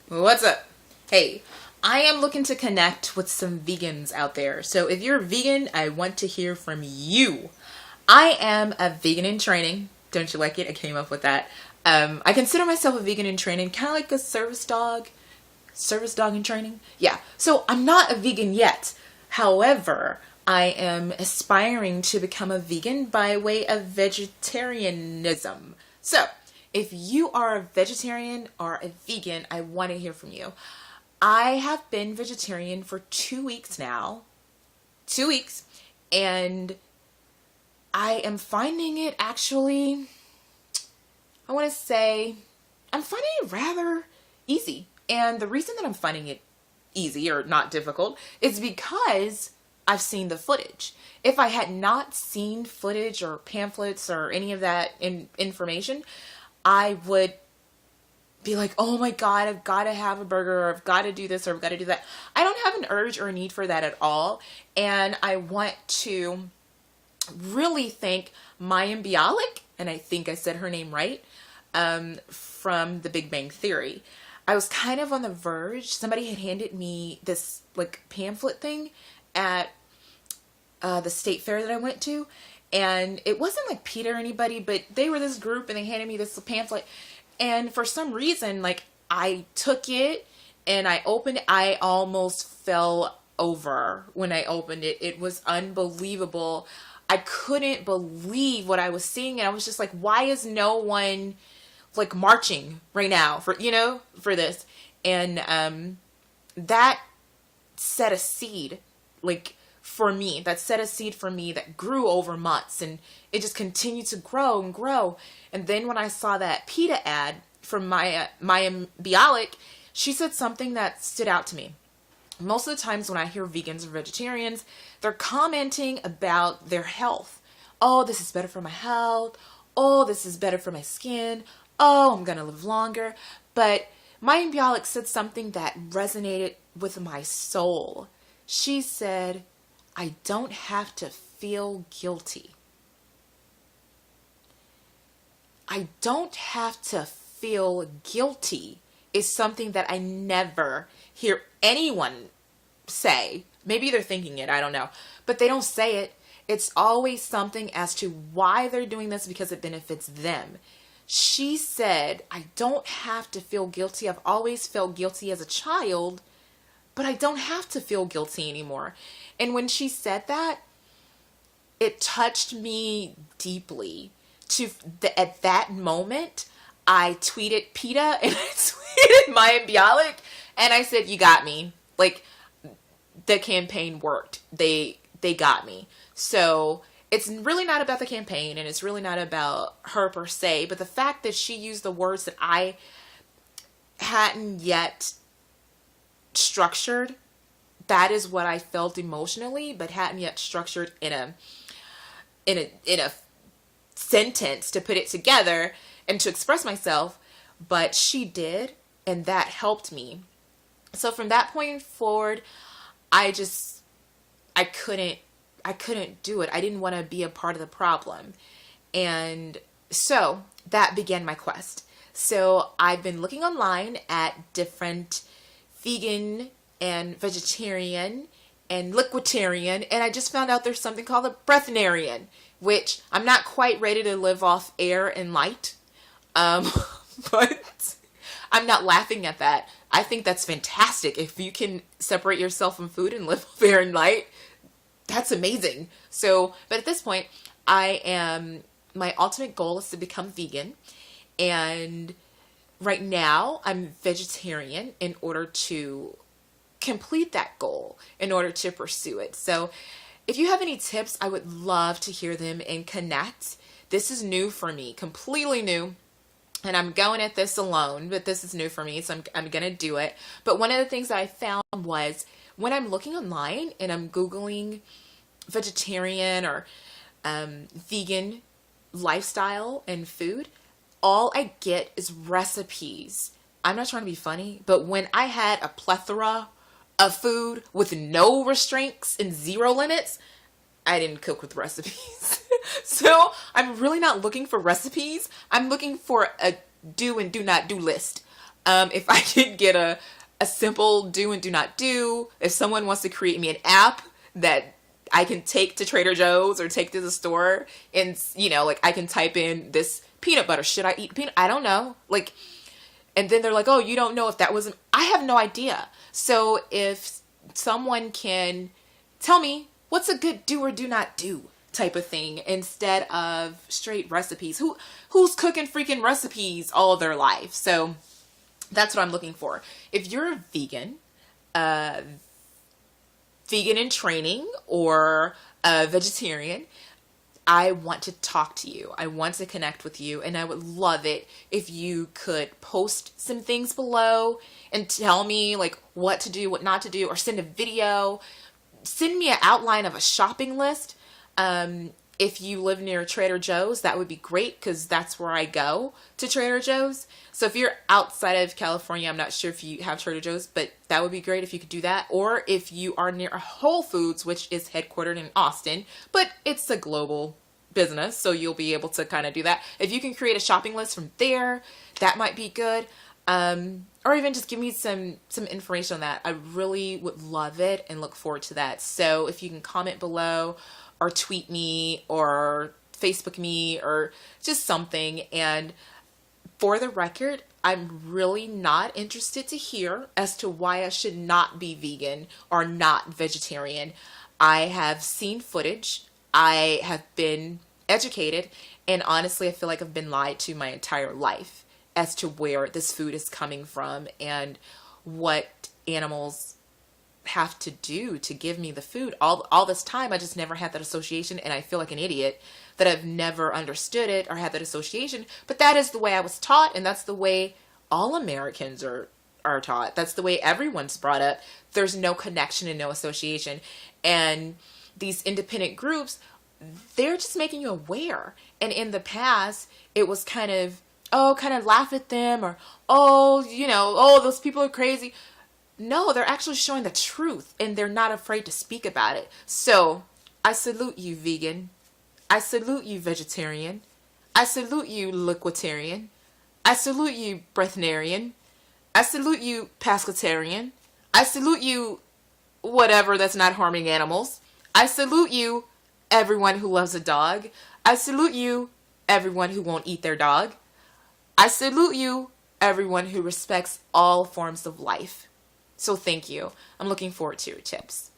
What's up? Hey, I am looking to connect with some vegans out there. So if you're a vegan, I want to hear from you. I am a vegan in training. Don't you like it? I came up with that. I consider myself a vegan in training, kind of like a service dog. Service dog in training? Yeah. So I'm not a vegan yet. However, I am aspiring to become a vegan by way of vegetarianism. So, if you are a vegetarian or a vegan, I want to hear from you. I have been vegetarian for 2 weeks now. 2 weeks. And I am finding it actually, I want to say, I'm finding it rather easy. And the reason that I'm finding it easy or not difficult is because I've seen the footage. If I had not seen footage or pamphlets or any of that information, I would be like, oh my God, I've got to have a burger, or I've got to do this, or I've got to do that. I don't have an urge or a need for that at all. And I want to really thank Mayim Bialik, and I think I said her name right, from The Big Bang Theory. I was kind of on the verge. Somebody had handed me this like pamphlet thing at the state fair that I went to. And it wasn't like Peter or anybody, but they were this group and they handed me this pamphlet. And for some reason, like I took it and I opened it. I almost fell over when I opened it. It was unbelievable. I couldn't believe what I was seeing. And I was just like, why is no one like marching right now for this? And that set a seed for me. That set a seed for me that grew over months, and it just continued to grow and grow. And then when I saw that PETA ad from Mayim Bialik, she said something that stood out to me. Most of the times when I hear vegans or vegetarians, they're commenting about their health. Oh, this is better for my health. Oh, this is better for my skin. Oh, I'm going to live longer. But Mayim Bialik said something that resonated with my soul. She said, I don't have to feel guilty. I don't have to feel guilty is something that I never hear anyone say. Maybe they're thinking it, I don't know. But they don't say it. It's always something as to why they're doing this because it benefits them. She said, I don't have to feel guilty. I've always felt guilty as a child, but I don't have to feel guilty anymore. And when she said that, it touched me deeply. At that moment, I tweeted PETA and I tweeted Mayim Bialik, and I said, you got me. Like, the campaign worked. They got me. So it's really not about the campaign, and it's really not about her per se, but the fact that she used the words that I hadn't yet structured, that is what I felt emotionally, but hadn't yet structured in a sentence to put it together and to express myself. But she did, and that helped me. So from that point forward, I couldn't do it. I didn't want to be a part of the problem. And so that began my quest. So I've been looking online at different vegan and vegetarian and liquiditarian, and I just found out there's something called a breatharian, which I'm not quite ready to live off air and light. But I'm not laughing at that. I think that's fantastic. If you can separate yourself from food and live off air and light, that's amazing. So, but at this point, my ultimate goal is to become vegan. And right now, I'm vegetarian in order to complete that goal, in order to pursue it. So if you have any tips, I would love to hear them and connect. This is new for me, completely new. And I'm going at this alone, but this is new for me, so I'm going to do it. But one of the things that I found was when I'm looking online and I'm Googling vegetarian or vegan lifestyle and food, all I get is recipes. I'm not trying to be funny, but when I had a plethora of food with no restraints and zero limits, I didn't cook with recipes. So I'm really not looking for recipes. I'm looking for a do and do not do list If I could get a simple do and do not do, if someone wants to create me an app that I can take to Trader Joe's or take to the store and, you know, like I can type in this peanut butter. Should I eat peanut? I don't know. Like, and then they're like, oh, you don't know if that was, I have no idea. So if someone can tell me what's a good do or do not do type of thing instead of straight recipes. Who's cooking freaking recipes all of their life? So that's what I'm looking for. If you're a vegan, vegan in training, or a vegetarian, I want to talk to you. I want to connect with you, and I would love it if you could post some things below and tell me like what to do, what not to do, or send a video. Send me an outline of a shopping list. If you live near Trader Joe's, that would be great because that's where I go to Trader Joe's. So if you're outside of California, I'm not sure if you have Trader Joe's, but that would be great if you could do that. Or if you are near a Whole Foods, which is headquartered in Austin, but it's a global business, so you'll be able to kind of do that. If you can create a shopping list from there, that might be good. Or even just give me some information on that. I really would love it and look forward to that. So if you can comment below or tweet me or Facebook me or just something. And for the record, I'm really not interested to hear as to why I should not be vegan or not vegetarian. I have seen footage. I have been educated. And honestly, I feel like I've been lied to my entire life as to where this food is coming from and what animals have to do to give me the food. All this time, I just never had that association, and I feel like an idiot that I've never understood it or had that association. But that is the way I was taught, and that's the way all Americans are taught. That's the way everyone's brought up. There's no connection and no association. And these independent groups, they're just making you aware. And in the past, it was kind of laugh at them, or, those people are crazy. No, they're actually showing the truth, and they're not afraid to speak about it. So I salute you, vegan. I salute you, vegetarian. I salute you, liquiditarian. I salute you, breatharian. I salute you, pescatarian. I salute you, whatever that's not harming animals. I salute you, everyone who loves a dog. I salute you, everyone who won't eat their dog. I salute you, everyone who respects all forms of life. So thank you. I'm looking forward to your tips.